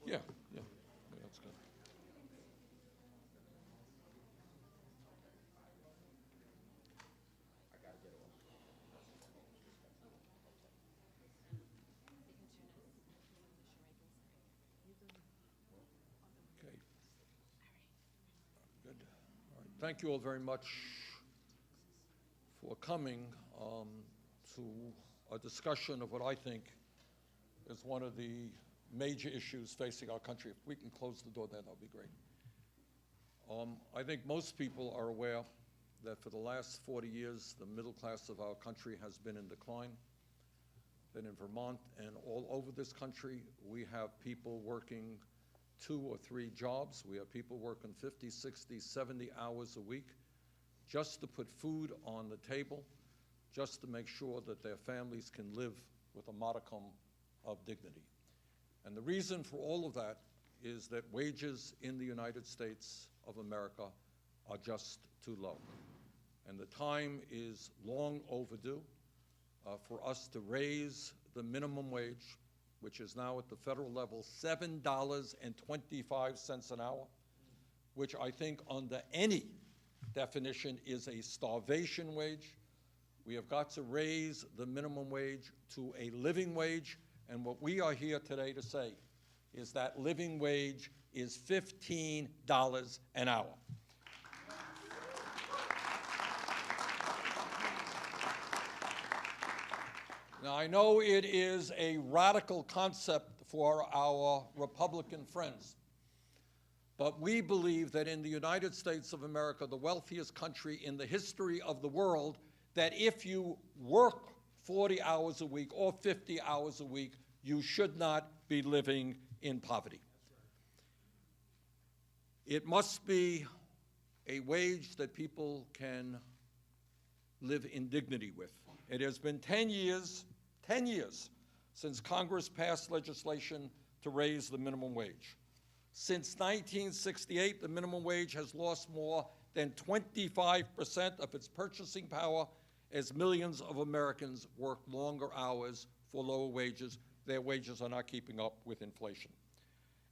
Yeah, yeah, that's good. Okay, good. All right. Thank you all very much for coming to a discussion of what I think is one of the major issues facing our country. If we can close the door there, that would be great. I think most people are aware that for the last 40 years, the middle class of our country has been in decline. That in Vermont and all over this country, we have people working 2 or 3 jobs. We have people working 50, 60, 70 hours a week just to put food on the table, just to make sure that their families can live with a modicum of dignity. And the reason for all of that is that wages in the United States of America are just too low. And the time is long overdue for us to raise the minimum wage, which is now at the federal level $7.25 an hour, which I think under any definition is a starvation wage. We have got to raise the minimum wage to a living wage, and what we are here today to say is that living wage is $15 an hour. Now, I know it is a radical concept for our Republican friends, but we believe that in the United States of America, the wealthiest country in the history of the world, that if you work 40 hours a week or 50 hours a week, you should not be living in poverty. It must be a wage that people can live in dignity with. It has been 10 years since Congress passed legislation to raise the minimum wage. Since 1968, the minimum wage has lost more than 25% of its purchasing power as millions of Americans work longer hours for lower wages. Their wages are not keeping up with inflation.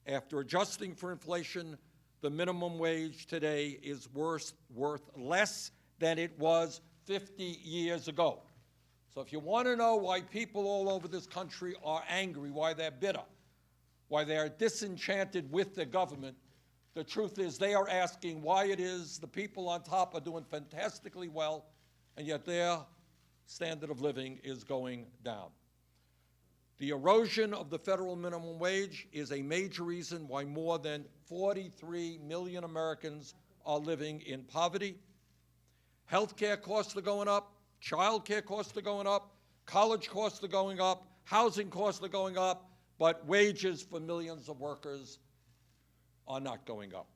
After adjusting for inflation, the minimum wage today is worth less than it was 50 years ago. So if you want to know why people all over this country are angry, why they're bitter, why they are disenchanted with the government, the truth is they are asking why it is the people on top are doing fantastically well, and yet their standard of living is going down. The erosion of the federal minimum wage is a major reason why more than 43 million Americans are living in poverty. Health care costs are going up, child care costs are going up, college costs are going up, housing costs are going up, but wages for millions of workers are not going up.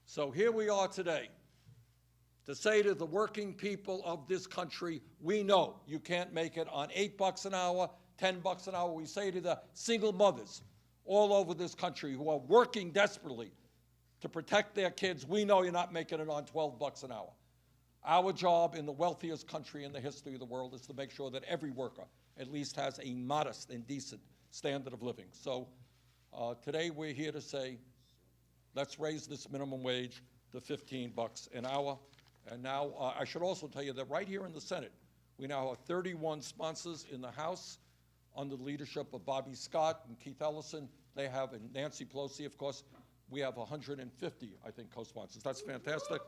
So here we are today to say to the working people of this country, we know you can't make it on $8 an hour, $10 an hour. We say to the single mothers all over this country who are working desperately to protect their kids, we know you're not making it on $12 an hour. Our job in the wealthiest country in the history of the world is to make sure that every worker at least has a modest and decent standard of living. So today we're here to say, let's raise this minimum wage to $15 an hour. And now I should also tell you that right here in the Senate, we now have 31 sponsors in the House under the leadership of Bobby Scott and Keith Ellison. They have, and Nancy Pelosi, of course, we have 150, I think, co-sponsors. That's fantastic.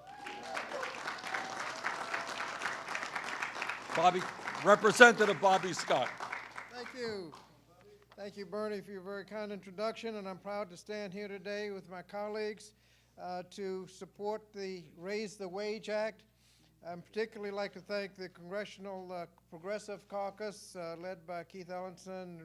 Representative Bobby Scott. Thank you. Thank you, Bernie, for your very kind introduction, and I'm proud to stand here today with my colleagues to support the Raise the Wage Act. I'd particularly like to thank the Congressional Progressive Caucus, led by Keith Ellison,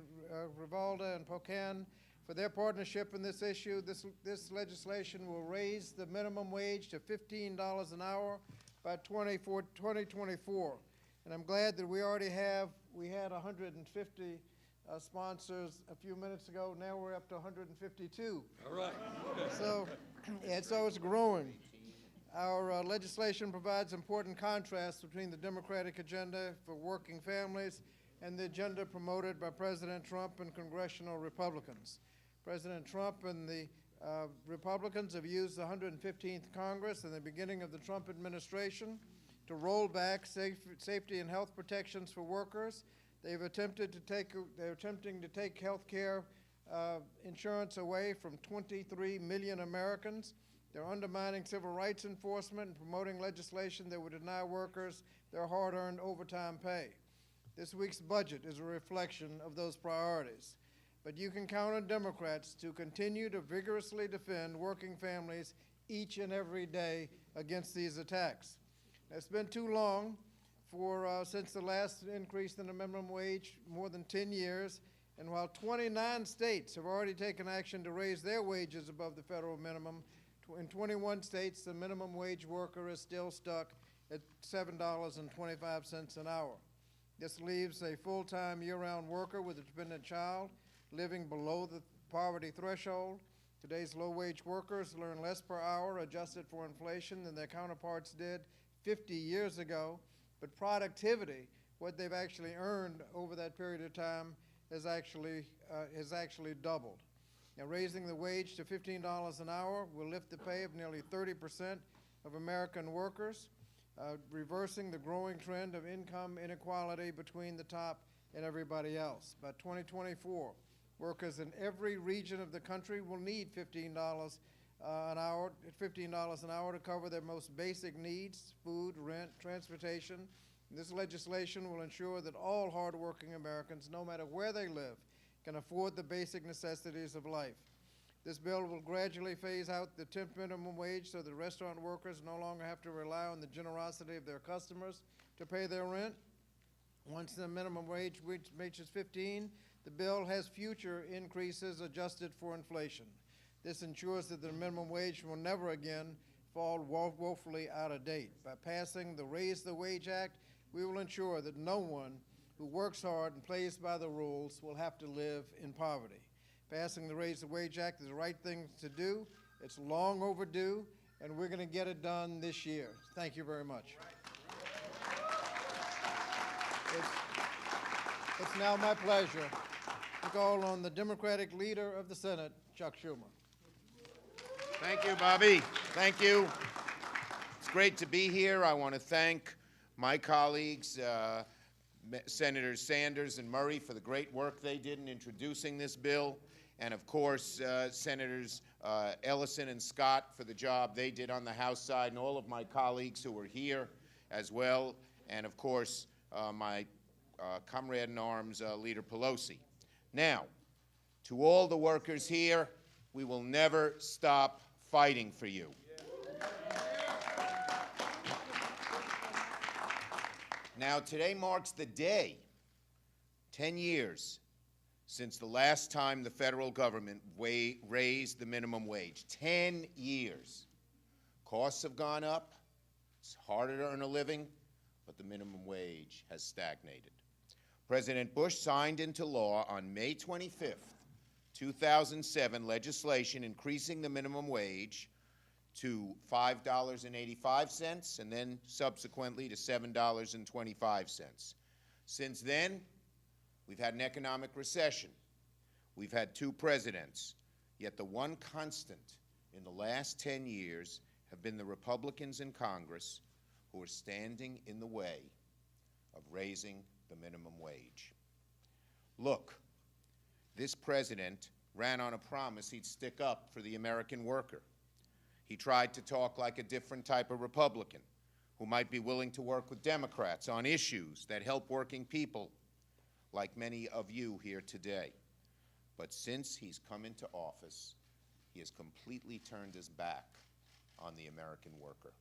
Rivalda, and Pocan, for their partnership in this issue. This legislation will raise the minimum wage to $15 an hour by 2024. And I'm glad that we had 150 sponsors a few minutes ago. Now we're up to 152. All right. So it's growing. Our legislation provides important contrast between the Democratic agenda for working families and the agenda promoted by President Trump and congressional Republicans. President Trump and the Republicans have used the 115th Congress and the beginning of the Trump administration to roll back safety and health protections for workers. They're attempting to take health care insurance away from 23 million Americans. They're undermining civil rights enforcement and promoting legislation that would deny workers their hard-earned overtime pay. This week's budget is a reflection of those priorities. But you can count on Democrats to continue to vigorously defend working families each and every day against these attacks. It's been too long since the last increase in the minimum wage, more than 10 years, and while 29 states have already taken action to raise their wages above the federal minimum, in 21 states the minimum wage worker is still stuck at $7.25 an hour. This leaves a full-time year-round worker with a dependent child living below the poverty threshold. Today's low-wage workers earn less per hour adjusted for inflation than their counterparts did 50 years ago, but productivity, what they've actually earned over that period of time, has actually doubled. Now, raising the wage to $15 an hour will lift the pay of nearly 30% of American workers, reversing the growing trend of income inequality between the top and everybody else. By 2024, workers in every region of the country will need $15 an hour to cover their most basic needs: food, rent, transportation. And this legislation will ensure that all hardworking Americans, no matter where they live, can afford the basic necessities of life. This bill will gradually phase out the temp minimum wage so that restaurant workers no longer have to rely on the generosity of their customers to pay their rent. Once the minimum wage reaches 15, the bill has future increases adjusted for inflation. This ensures that the minimum wage will never again fall woefully out of date. By passing the Raise the Wage Act, we will ensure that no one who works hard and plays by the rules will have to live in poverty. Passing the Raise the Wage Act is the right thing to do. It's long overdue, and we're going to get it done this year. Thank you very much. It's now my pleasure to call on the Democratic leader of the Senate, Chuck Schumer. Thank you, Bobby. Thank you. It's great to be here. I want to thank my colleagues, Senators Sanders and Murray, for the great work they did in introducing this bill, and of course, Senators Ellison and Scott for the job they did on the House side, and all of my colleagues who were here as well, and of course, my comrade in arms, Leader Pelosi. Now, to all the workers here, we will never stop fighting for you. Now, today marks the day, 10 years, since the last time the federal government raised the minimum wage. 10 years. Costs have gone up. It's harder to earn a living, but the minimum wage has stagnated. President Bush signed into law on May 25th, 2007, legislation increasing the minimum wage to $5.85 and then subsequently to $7.25. Since then, we've had an economic recession. We've had 2 presidents. Yet the one constant in the last 10 years have been the Republicans in Congress who are standing in the way of raising the minimum wage. Look, this president ran on a promise he'd stick up for the American worker. He tried to talk like a different type of Republican who might be willing to work with Democrats on issues that help working people, like many of you here today. But since he's come into office, he has completely turned his back on the American worker.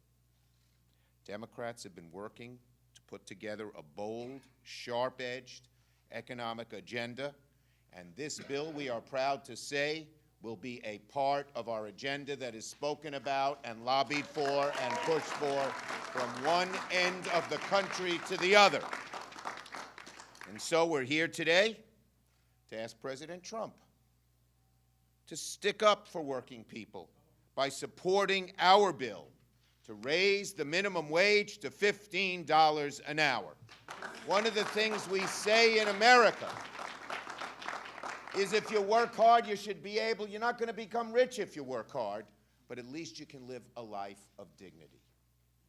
Democrats have been working to put together a bold, sharp-edged economic agenda, and this bill, we are proud to say, will be a part of our agenda that is spoken about and lobbied for and pushed for from one end of the country to the other. And so we're here today to ask President Trump to stick up for working people by supporting our bill to raise the minimum wage to $15 an hour. One of the things we say in America is if you work hard, you should be able, you're not going to become rich if you work hard, but at least you can live a life of dignity.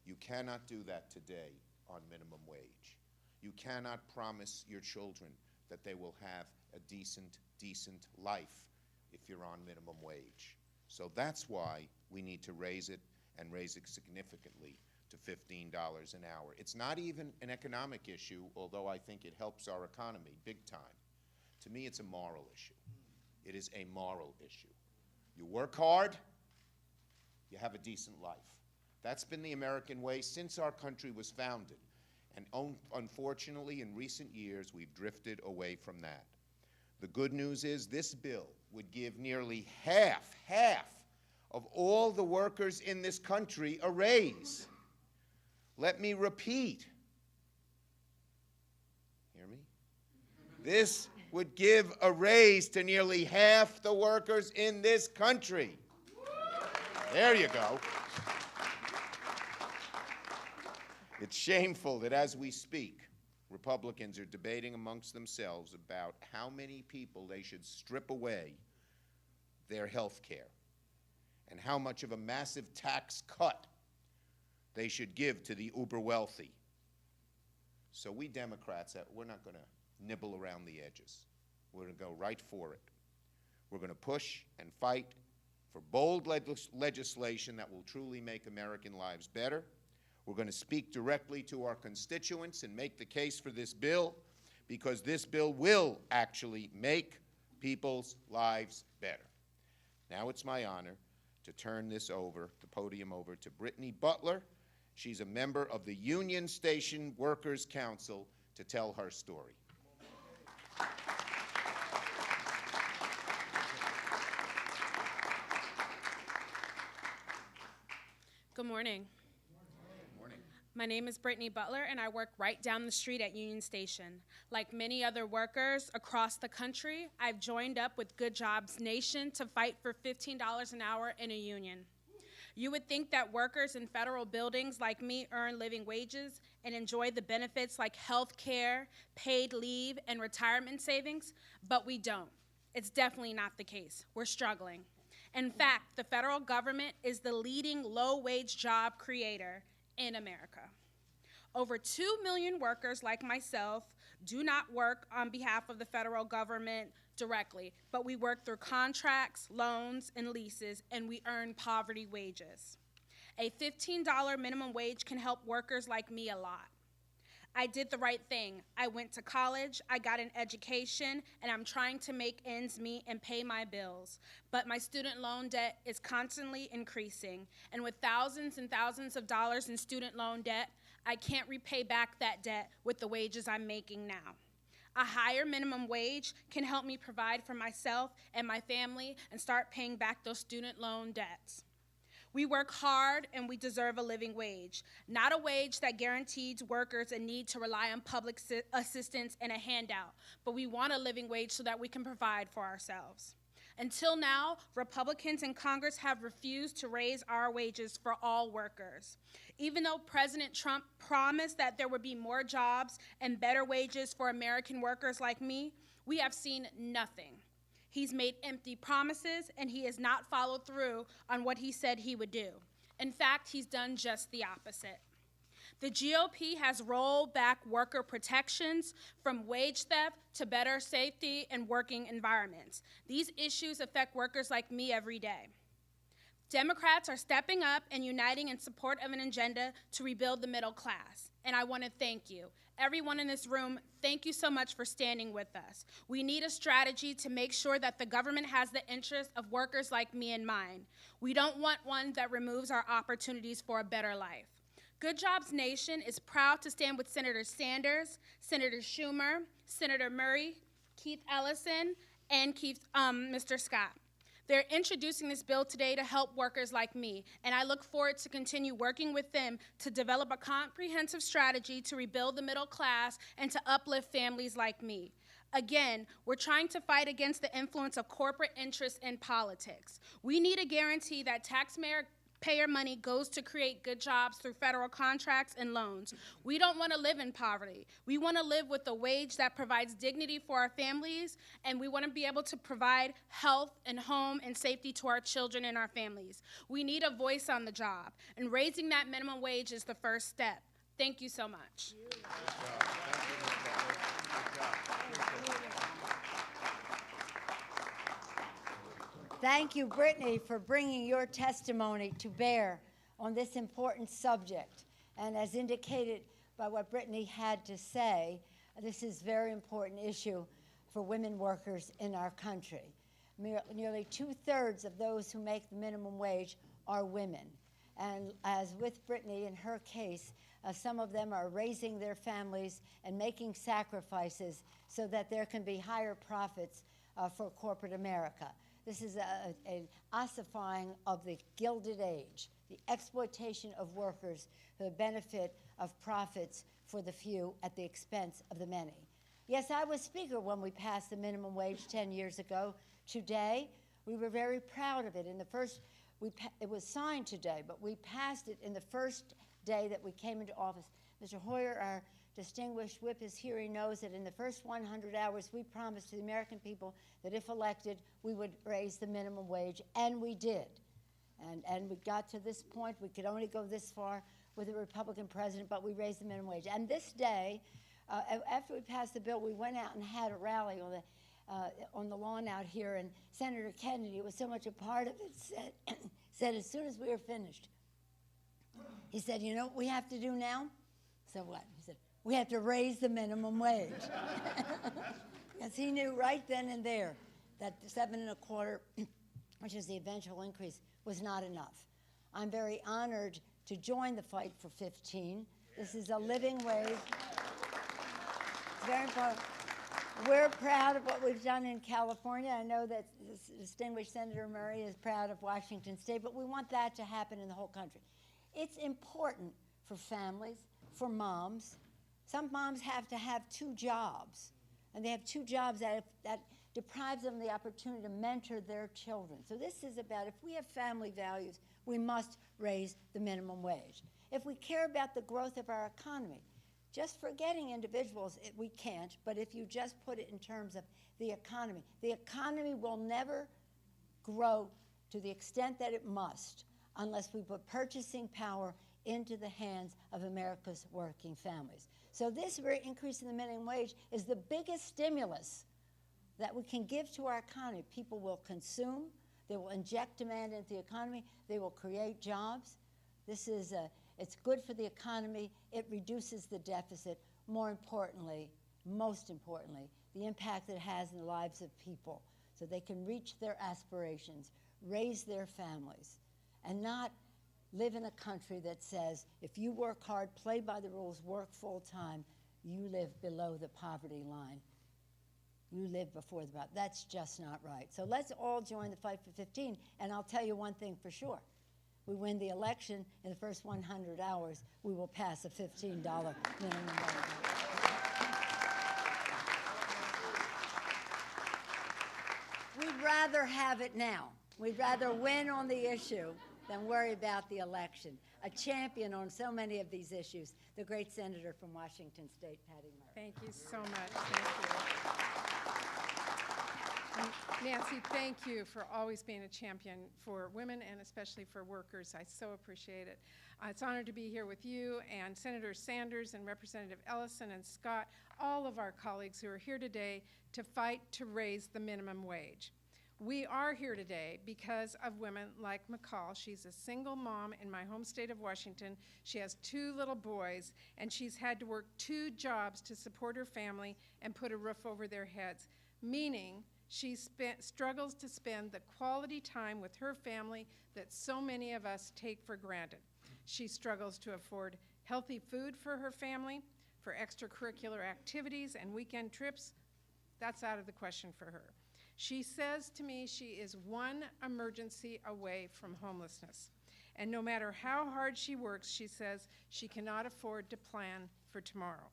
You cannot do that today on minimum wage. You cannot promise your children that they will have a decent life if you're on minimum wage. So that's why we need to raise it, and raise it significantly to $15 an hour. It's not even an economic issue, although I think it helps our economy big time. To me, it's a moral issue. It is a moral issue. You work hard, you have a decent life. That's been the American way since our country was founded. And unfortunately, in recent years, we've drifted away from that. The good news is this bill would give nearly half of all the workers in this country a raise. Let me repeat. Hear me? This would give a raise to nearly half the workers in this country. There you go. It's shameful that as we speak, Republicans are debating amongst themselves about how many people they should strip away their health care and how much of a massive tax cut they should give to the uber wealthy. So we Democrats, we're not going to nibble around the edges. We're going to go right for it. We're going to push and fight for bold legislation that will truly make American lives better. We're going to speak directly to our constituents and make the case for this bill, because this bill will actually make people's lives better. Now it's my honor to turn the podium over to Brittany Butler. She's a member of the Union Station Workers Council, to tell her story. Good morning. My name is Brittany Butler, and I work right down the street at Union Station. Like many other workers across the country, I've joined up with Good Jobs Nation to fight for $15 an hour in a union. You would think that workers in federal buildings like me earn living wages and enjoy the benefits like health care, paid leave, and retirement savings, but we don't. It's definitely not the case. We're struggling. In fact, the federal government is the leading low-wage job creator in America. Over 2 million workers like myself do not work on behalf of the federal government directly, but we work through contracts, loans, and leases, and we earn poverty wages. A $15 minimum wage can help workers like me a lot. I did the right thing. I went to college, I got an education, and I'm trying to make ends meet and pay my bills. But my student loan debt is constantly increasing, and with thousands and thousands of dollars in student loan debt, I can't repay back that debt with the wages I'm making now. A higher minimum wage can help me provide for myself and my family and start paying back those student loan debts. We work hard and we deserve a living wage, not a wage that guarantees workers a need to rely on public assistance and a handout, but we want a living wage so that we can provide for ourselves. Until now, Republicans in Congress have refused to raise our wages for all workers. Even though President Trump promised that there would be more jobs and better wages for American workers like me, we have seen nothing. He's made empty promises, and he has not followed through on what he said he would do. In fact, he's done just the opposite. The GOP has rolled back worker protections, from wage theft to better safety and working environments. These issues affect workers like me every day. Democrats are stepping up and uniting in support of an agenda to rebuild the middle class, and I want to thank you. Everyone in this room, thank you so much for standing with us. We need a strategy to make sure that the government has the interests of workers like me in mind. We don't want one that removes our opportunities for a better life. Good Jobs Nation is proud to stand with Senator Sanders, Senator Schumer, Senator Murray, Keith Ellison, and Mr. Scott. They're introducing this bill today to help workers like me, and I look forward to continue working with them to develop a comprehensive strategy to rebuild the middle class and to uplift families like me. Again, we're trying to fight against the influence of corporate interests in politics. We need a guarantee that Taxpayer money goes to create good jobs through federal contracts and loans. We don't want to live in poverty. We want to live with a wage that provides dignity for our families, and we want to be able to provide health and home and safety to our children and our families. We need a voice on the job, and raising that minimum wage is the first step. Thank you so much. Thank you, Brittany, for bringing your testimony to bear on this important subject. And as indicated by what Brittany had to say, this is a very important issue for women workers in our country. Nearly 2/3 of those who make the minimum wage are women. And as with Brittany in her case, some of them are raising their families and making sacrifices so that there can be higher profits for corporate America. This is an ossifying of the Gilded Age, the exploitation of workers for the benefit of profits for the few at the expense of the many. Yes, I was Speaker when we passed the minimum wage 10 years ago. Today, we were very proud of it. It was signed today, but we passed it in the first day that we came into office. Mr. Hoyer, our distinguished whip, is here. He knows that in the first 100 hours, we promised to the American people that if elected, we would raise the minimum wage, and we did. And we got to this point. We could only go this far with a Republican president, but we raised the minimum wage. And this day, after we passed the bill, we went out and had a rally on the lawn out here, and Senator Kennedy was so much a part of it, said as soon as we were finished, he said, you know what we have to do now? So what? He said, we have to raise the minimum wage. Because he knew right then and there that the 7.25, which is the eventual increase, was not enough. I'm very honored to join the fight for 15. This is a living wage. It's very important. We're proud of what we've done in California. I know that distinguished Senator Murray is proud of Washington State, but we want that to happen in the whole country. It's important for families, for moms. Some moms have to have 2 jobs, and they have 2 jobs that deprives them of the opportunity to mentor their children. So this is about, if we have family values, we must raise the minimum wage. If we care about the growth of our economy, just forgetting individuals, we can't, but if you just put it in terms of the economy will never grow to the extent that it must unless we put purchasing power into the hands of America's working families. So this increase in the minimum wage is the biggest stimulus that we can give to our economy. People will consume, they will inject demand into the economy, they will create jobs. It's good for the economy, it reduces the deficit. Most importantly, the impact it has in the lives of people so they can reach their aspirations, raise their families, and not live in a country that says, if you work hard, play by the rules, work full time, you live below the poverty line. You live before the poverty. That's just not right. So let's all join the fight for 15, and I'll tell you one thing for sure. We win the election in the first 100 hours, we will pass a $15 minimum wage. We'd rather have it now. We'd rather win on the issue than worry about the election. A champion on so many of these issues, the great senator from Washington State, Patty Murray. Thank you so much. Thank you. And Nancy, thank you for always being a champion for women and especially for workers. I so appreciate it. It's an honor to be here with you and Senator Sanders and Representative Ellison and Scott, all of our colleagues who are here today to fight to raise the minimum wage. We are here today because of women like McCall. She's a single mom in my home state of Washington. She has 2 little boys, and she's had to work 2 jobs to support her family and put a roof over their heads, meaning she struggles to spend the quality time with her family that so many of us take for granted. She struggles to afford healthy food for her family, for extracurricular activities and weekend trips. That's out of the question for her. She says to me she is one emergency away from homelessness. And no matter how hard she works, she says she cannot afford to plan for tomorrow.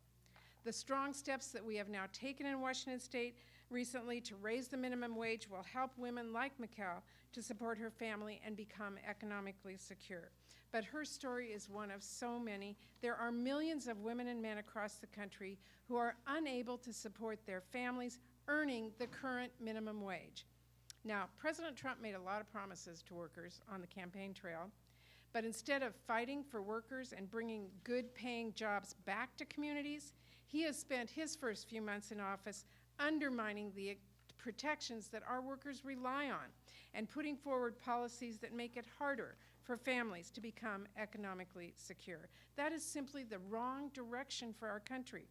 The strong steps that we have now taken in Washington State recently to raise the minimum wage will help women like Mikal to support her family and become economically secure. But her story is one of so many. There are millions of women and men across the country who are unable to support their families earning the current minimum wage. Now, President Trump made a lot of promises to workers on the campaign trail, but instead of fighting for workers and bringing good-paying jobs back to communities, he has spent his first few months in office undermining the protections that our workers rely on and putting forward policies that make it harder for families to become economically secure. That is simply the wrong direction for our country.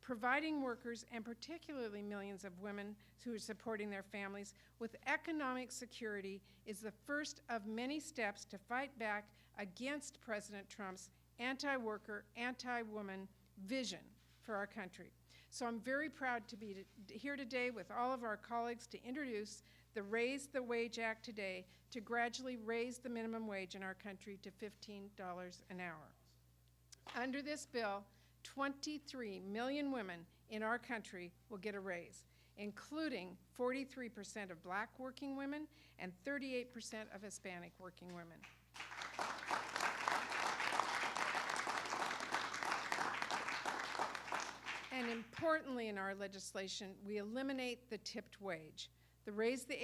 Providing workers, and particularly millions of women who are supporting their families, with economic security is the first of many steps to fight back against President Trump's anti-worker, anti-woman vision for our country. So I'm very proud to be here today with all of our colleagues to introduce the Raise the Wage Act today to gradually raise the minimum wage in our country to $15 an hour. Under this bill, 23 million women in our country will get a raise, including 43% of black working women and 38% of Hispanic working women. And importantly in our legislation, we eliminate the tipped wage. The Raise the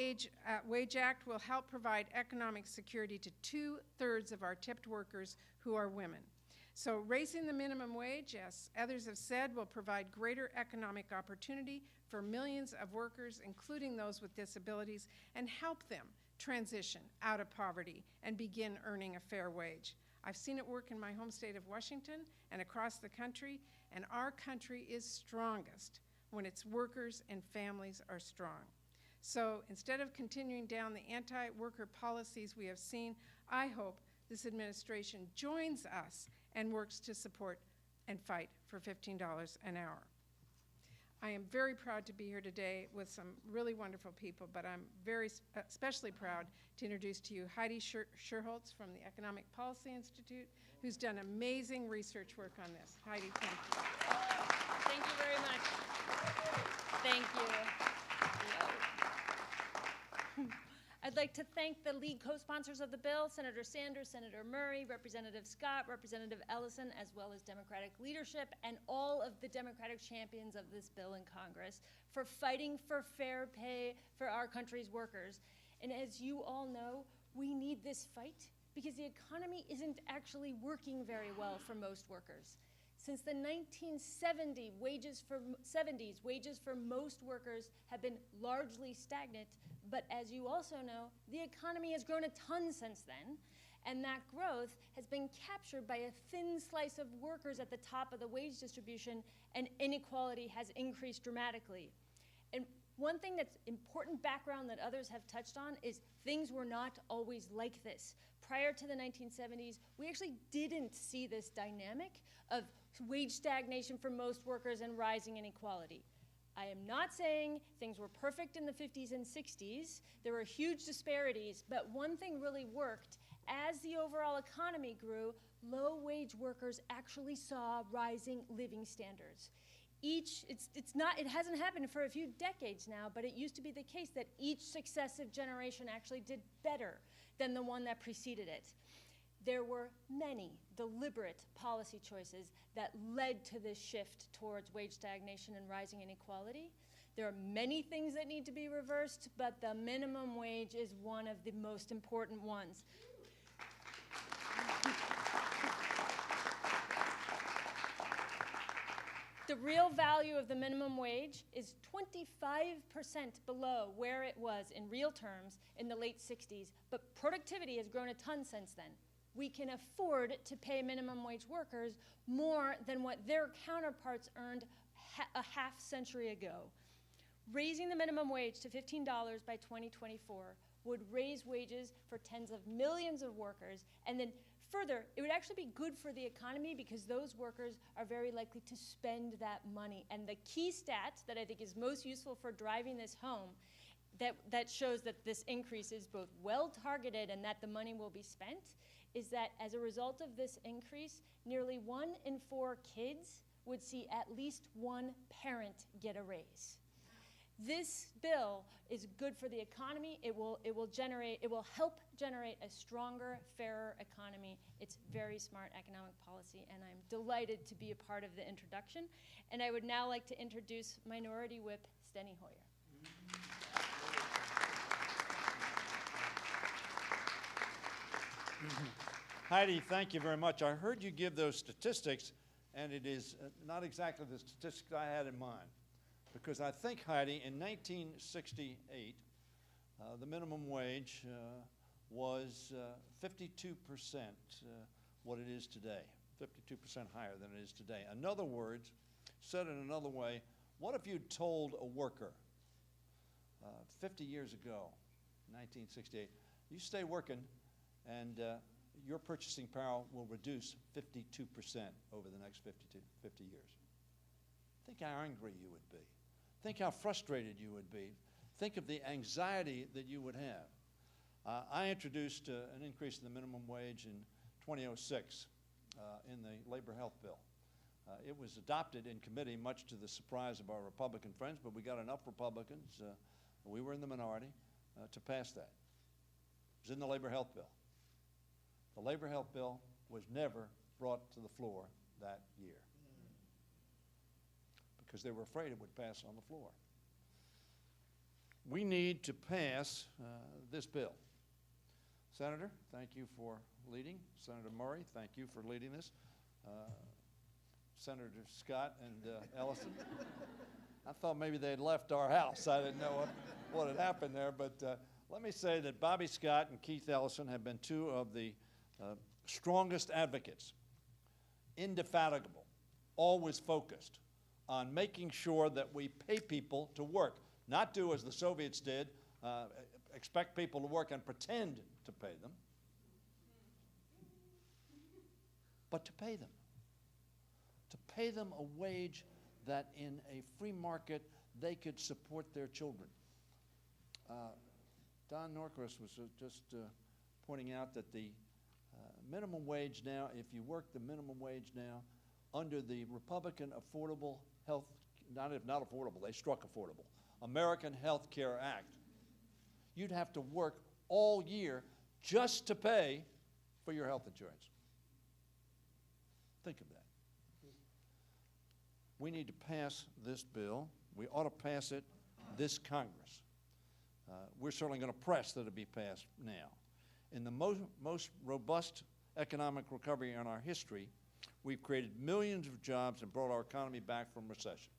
Wage Act will help provide economic security to 2/3 of our tipped workers who are women. So raising the minimum wage, as others have said, will provide greater economic opportunity for millions of workers, including those with disabilities, and help them transition out of poverty and begin earning a fair wage. I've seen it work in my home state of Washington and across the country, and our country is strongest when its workers and families are strong. So instead of continuing down the anti-worker policies we have seen, I hope this administration joins us and works to support and fight for $15 an hour. I am very proud to be here today with some really wonderful people, but I'm especially proud to introduce to you Heidi Scherholz from the Economic Policy Institute, who's done amazing research work on this. Heidi, thank you. Thank you very much. Thank you. I'd like to thank the lead co-sponsors of the bill, Senator Sanders, Senator Murray, Representative Scott, Representative Ellison, as well as Democratic leadership, and all of the Democratic champions of this bill in Congress for fighting for fair pay for our country's workers. And as you all know, we need this fight because the economy isn't actually working very well for most workers. Since the 1970s, wages for most workers have been largely stagnant, but as you also know, the economy has grown a ton since then, and that growth has been captured by a thin slice of workers at the top of the wage distribution, and inequality has increased dramatically. And one thing that's important background that others have touched on is things were not always like this. Prior to the 1970s, we actually didn't see this dynamic of wage stagnation for most workers and rising inequality. I am not saying things were perfect in the 50s and 60s. There were huge disparities, but one thing really worked. As the overall economy grew, low-wage workers actually saw rising living standards. It hasn't happened for a few decades now, but it used to be the case that each successive generation actually did better than the one that preceded it. There were many deliberate policy choices that led to this shift towards wage stagnation and rising inequality. There are many things that need to be reversed, but the minimum wage is one of the most important ones. The real value of the minimum wage is 25% below where it was in real terms in the late 60s, but productivity has grown a ton since then. We can afford to pay minimum wage workers more than what their counterparts earned a half century ago. Raising the minimum wage to $15 by 2024 would raise wages for tens of millions of workers, and then further, it would actually be good for the economy because those workers are very likely to spend that money. And the key stat that I think is most useful for driving this home that shows that this increase is both well-targeted and that the money will be spent is that as a result of this increase, nearly 1 in 4 kids would see at least one parent get a raise. This bill is good for the economy. It will help generate a stronger, fairer economy. It's very smart economic policy, and I'm delighted to be a part of the introduction. And I would now like to introduce Minority Whip Steny Hoyer. Heidi, thank you very much. I heard you give those statistics, and it is not exactly the statistics I had in mind. Because I think, Heidi, in 1968, the minimum wage was 52% what it is today, 52% higher than it is today. In other words, said in another way, what if you told a worker 50 years ago, 1968, you stay working and your purchasing power will reduce 52% over the next 50 years. Think how angry you would be. Think how frustrated you would be. Think of the anxiety that you would have. I introduced an increase in the minimum wage in 2006 in the labor health bill. It was adopted in committee, much to the surprise of our Republican friends, but we got enough Republicans, we were in the minority, to pass that. It was in the labor health bill. The labor health bill was never brought to the floor that year because they were afraid it would pass on the floor. We need to pass this bill. Senator, thank you for leading. Senator Murray, thank you for leading this. Senator Scott and Ellison. I thought maybe they'd left our house. I didn't know what had happened there, but let me say that Bobby Scott and Keith Ellison have been two of the strongest advocates, indefatigable, always focused on making sure that we pay people to work, not do as the Soviets did, expect people to work and pretend to pay them, but to pay them. To pay them a wage that in a free market they could support their children. Don Norquist was just pointing out that the minimum wage now, if you work the minimum wage now, under the Republican Affordable Health, not affordable, they struck affordable, American Health Care Act, you'd have to work all year just to pay for your health insurance. Think of that. We need to pass this bill. We ought to pass it this Congress. We're certainly going to press that it be passed now. In the most robust economic recovery in our history, we've created millions of jobs and brought our economy back from recession.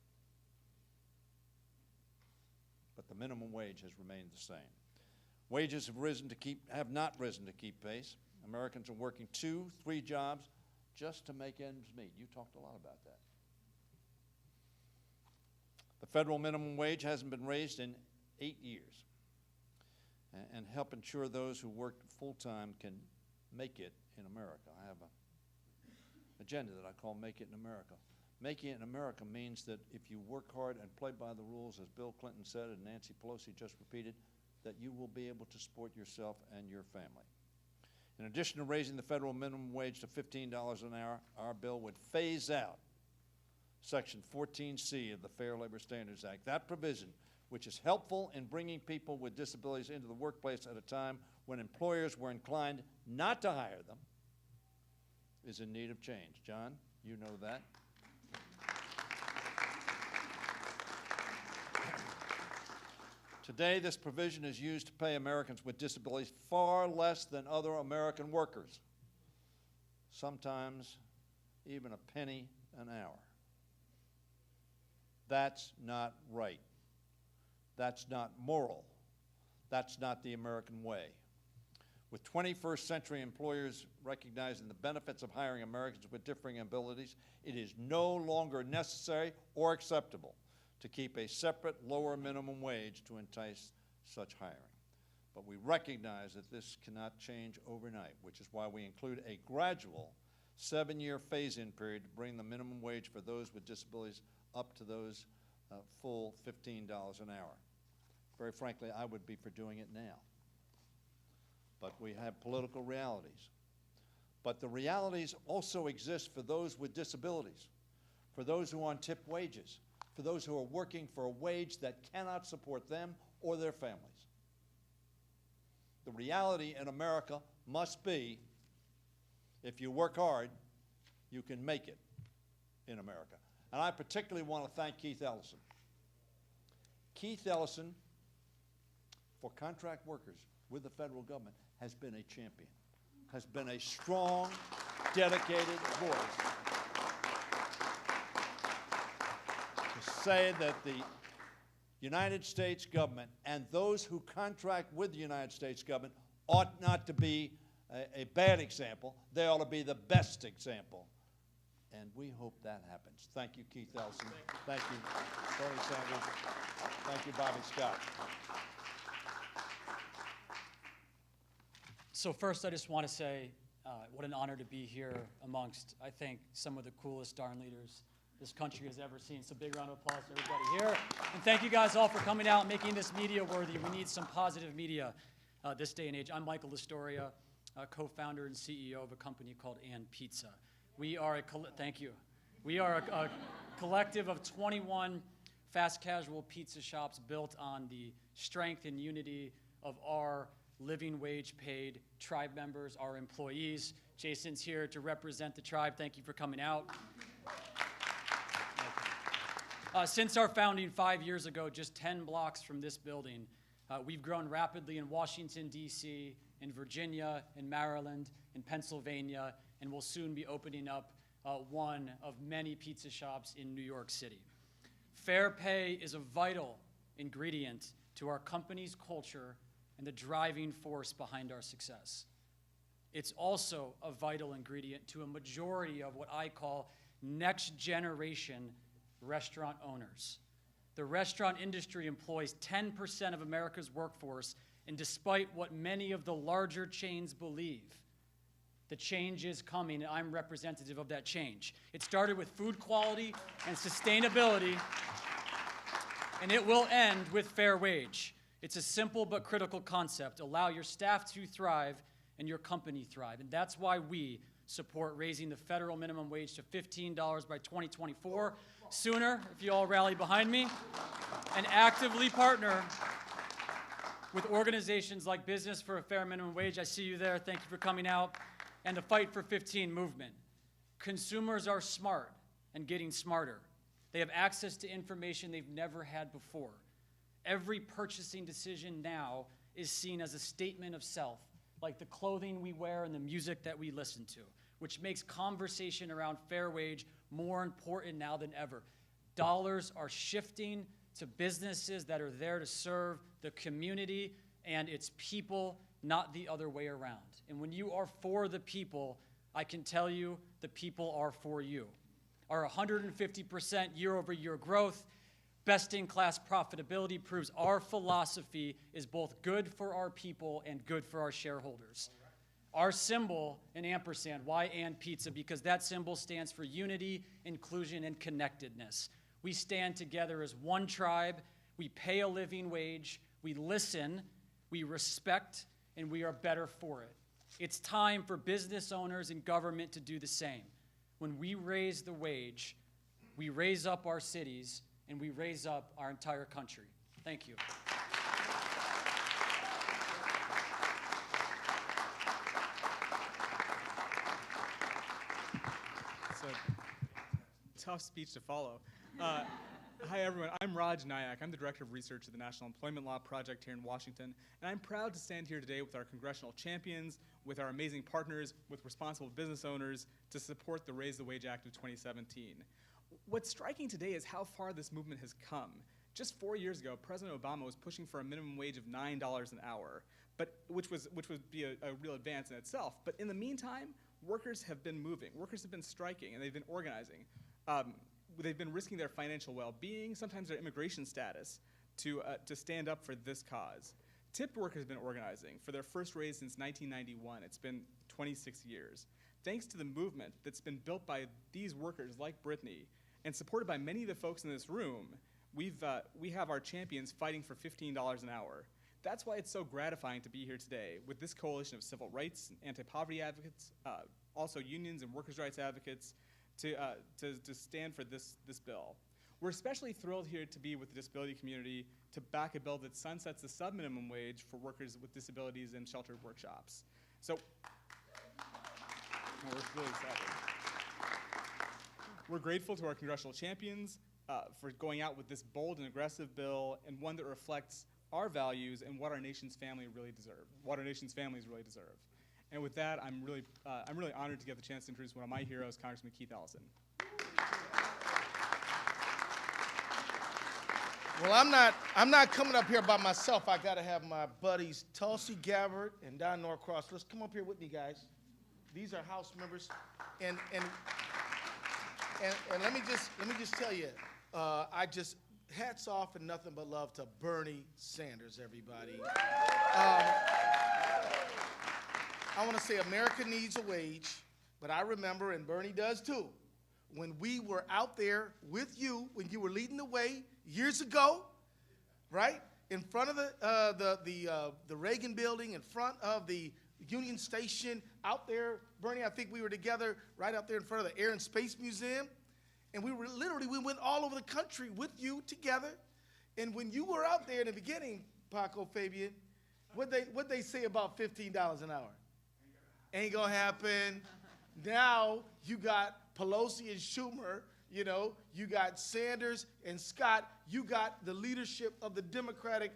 But the minimum wage has remained the same. Wages have not risen to keep pace. Americans are working 2, 3 jobs just to make ends meet. You talked a lot about that. The federal minimum wage hasn't been raised in 8 years, and help ensure those who work full-time can make it in America. I have an agenda that I call Make It in America. Making it in America means that if you work hard and play by the rules, as Bill Clinton said and Nancy Pelosi just repeated, that you will be able to support yourself and your family. In addition to raising the federal minimum wage to $15 an hour, our bill would phase out Section 14C of the Fair Labor Standards Act. That provision, which is helpful in bringing people with disabilities into the workplace at a time when employers were inclined not to hire them, is in need of change. John, you know that. Today, this provision is used to pay Americans with disabilities far less than other American workers, sometimes even a penny an hour. That's not right. That's not moral. That's not the American way. With 21st century employers recognizing the benefits of hiring Americans with differing abilities, it is no longer necessary or acceptable to keep a separate lower minimum wage to entice such hiring. But we recognize that this cannot change overnight, which is why we include a gradual 7-year phase-in period to bring the minimum wage for those with disabilities up to those full $15 an hour. Very frankly, I would be for doing it now. But we have political realities. But the realities also exist for those with disabilities, for those who are on tip wages, for those who are working for a wage that cannot support them or their families. The reality in America must be, if you work hard, you can make it in America. And I particularly want to thank Keith Ellison. Keith Ellison, for contract workers with the federal government, has been a champion, has been a strong, dedicated voice to say that the United States government and those who contract with the United States government ought not to be a bad example. They ought to be the best example. And we hope that happens. Thank you, Keith Ellison. Thank you, Bernie Sanders. Thank you, Bobby Scott. So first, I just want to say what an honor to be here amongst, I think, some of the coolest darn leaders this country has ever seen. So big round of applause to everybody here. And thank you guys all for coming out and making this media worthy. We need some positive media this day and age. I'm Michael Astoria, co-founder and CEO of a company called And Pizza. We are thank you. We are a collective of 21 fast casual pizza shops built on the strength and unity of our living wage paid tribe members, our employees. Jason's here to represent the tribe. Thank you for coming out. Since our founding 5 years ago, just 10 blocks from this building, we've grown rapidly in Washington, D.C., in Virginia, in Maryland, in Pennsylvania, and we'll soon be opening up one of many pizza shops in New York City. Fair pay is a vital ingredient to our company's culture and the driving force behind our success. It's also a vital ingredient to a majority of what I call next generation restaurant owners. The restaurant industry employs 10% of America's workforce, and despite what many of the larger chains believe, the change is coming, and I'm representative of that change. It started with food quality and sustainability, and it will end with fair wage. It's a simple but critical concept. Allow your staff to thrive and your company thrive. And that's why we support raising the federal minimum wage to $15 by 2024, sooner if you all rally behind me, and actively partner with organizations like Business for a Fair Minimum Wage. I see you there. Thank you for coming out. And the Fight for 15 movement. Consumers are smart and getting smarter. They have access to information they've never had before. Every purchasing decision now is seen as a statement of self, like the clothing we wear and the music that we listen to, which makes conversation around fair wage more important now than ever. Dollars are shifting to businesses that are there to serve the community and its people, not the other way around. And when you are for the people, I can tell you the people are for you. Our 150% year-over-year growth, best-in-class profitability proves our philosophy is both good for our people and good for our shareholders. Our symbol in ampersand, why And Pizza? Because that symbol stands for unity, inclusion, and connectedness. We stand together as one tribe. We pay a living wage. We listen. We respect, and we are better for it. It's time for business owners and government to do the same. When we raise the wage, we raise up our cities, and we raise up our entire country. Thank you. It's a tough speech to follow. Hi, everyone. I'm Raj Nayak. I'm the Director of Research at the National Employment Law Project here in Washington, and I'm proud to stand here today with our congressional champions, with our amazing partners, with responsible business owners to support the Raise the Wage Act of 2017. What's striking today is how far this movement has come. Just 4 years ago, President Obama was pushing for a minimum wage of $9 an hour, which would be a real advance in itself. But in the meantime, workers have been moving. Workers have been striking, and they've been organizing. They've been risking their financial well-being, sometimes their immigration status, to stand up for this cause. Tipped workers have been organizing for their first raise since 1991. It's been 26 years. Thanks to the movement that's been built by these workers like Brittany and supported by many of the folks in this room, we have our champions fighting for $15 an hour. That's why it's so gratifying to be here today with this coalition of civil rights and anti-poverty advocates, also unions and workers' rights advocates, to stand for this bill. We're especially thrilled here to be with the disability community to back a bill that sunsets the sub-minimum wage for workers with disabilities in sheltered workshops. So, we're really excited. We're grateful to our congressional champions for going out with this bold and aggressive bill, and one that reflects our values and what our nation's families really deserve. And with that, I'm really honored to get the chance to introduce one of my heroes, Congressman Keith Ellison. Well, I'm not coming up here by myself. I got to have my buddies Tulsi Gabbard and Don Norcross. Let's come up here with me, guys. These are House members, and let me just tell you, hats off and nothing but love to Bernie Sanders, everybody. I want to say America needs a wage, but I remember, and Bernie does too, when we were out there with you, when you were leading the way years ago, right, in front of the Reagan building, in front of the Union Station, out there, Bernie, I think we were together right out there in front of the Air and Space Museum, and we went all over the country with you together, and when you were out there in the beginning, Paco, Fabian, what'd they say about $15 an hour? Ain't gonna happen. Now you got Pelosi and Schumer, you know, you got Sanders and Scott, you got the leadership of the Democratic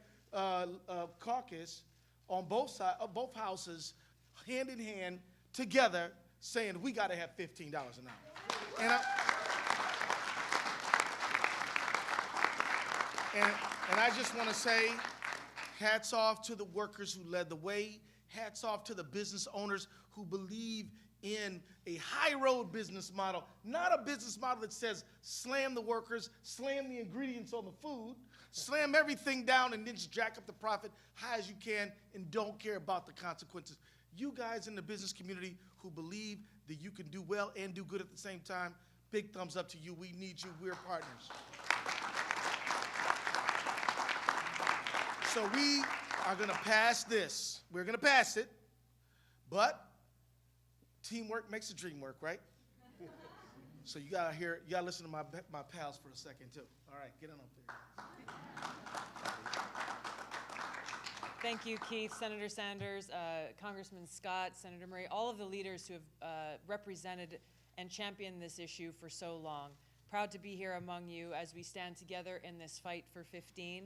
caucus on both sides, both houses, hand in hand, together, saying we got to have $15 an hour. And I just want to say, hats off to the workers who led the way. Hats off to the business owners who believe in a high road business model, not a business model that says slam the workers, slam the ingredients on the food, slam everything down and then just jack up the profit high as you can and don't care about the consequences. You guys in the business community who believe that you can do well and do good at the same time, big thumbs up to you. We need you. We're partners. So we are going to pass this. We're going to pass it, but teamwork makes the dream work, right? So you gotta listen to my pals for a second too. All right, get on up there. Thank you, Keith, Senator Sanders, Congressman Scott, Senator Murray, all of the leaders who have represented and championed this issue for so long. Proud to be here among you as we stand together in this fight for 15.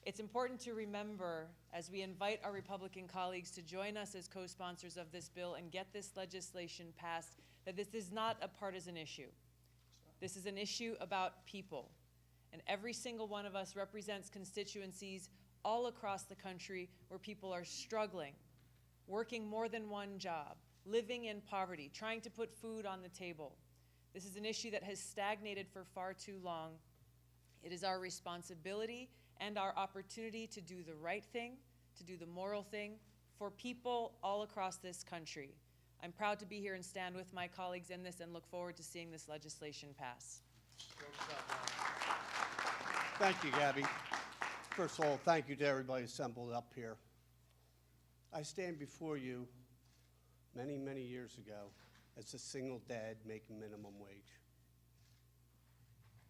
It's important to remember, as we invite our Republican colleagues to join us as co-sponsors of this bill and get this legislation passed, that this is not a partisan issue. This is an issue about people. And every single one of us represents constituencies all across the country where people are struggling, working more than one job, living in poverty, trying to put food on the table. This is an issue that has stagnated for far too long. It is our responsibility and our opportunity to do the right thing, to do the moral thing for people all across this country. I'm proud to be here and stand with my colleagues in this and look forward to seeing this legislation pass. Thank you, Gabby. First of all, thank you to everybody assembled up here. I stand before you many, many years ago as a single dad making minimum wage.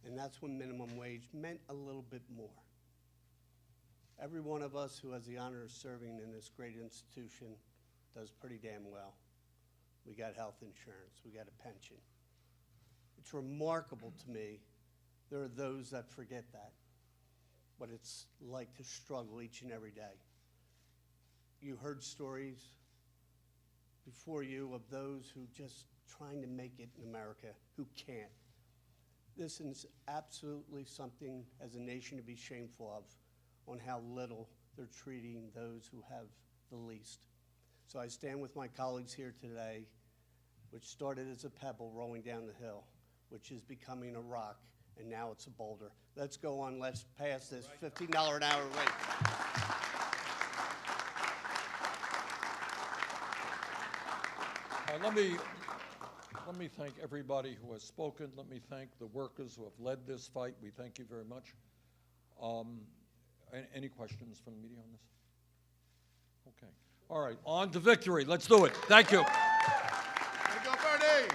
And that's when minimum wage meant a little bit more. Every one of us who has the honor of serving in this great institution does pretty damn well. We got health insurance, we got a pension. It's remarkable to me, there are those that forget that, what it's like to struggle each and every day. You heard stories before you of those who just trying to make it in America who can't. This is absolutely something as a nation to be shameful of, on how little they're treating those who have the least. So I stand with my colleagues here today, which started as a pebble rolling down the hill, which is becoming a rock, and now it's a boulder. Let's go on, let's pass this $15 an hour wage. Let me thank everybody who has spoken. Let me thank the workers who have led this fight. We thank you very much. Any questions from the media on this? Okay. All right, on to victory. Let's do it. Thank you. There you go, Bernie.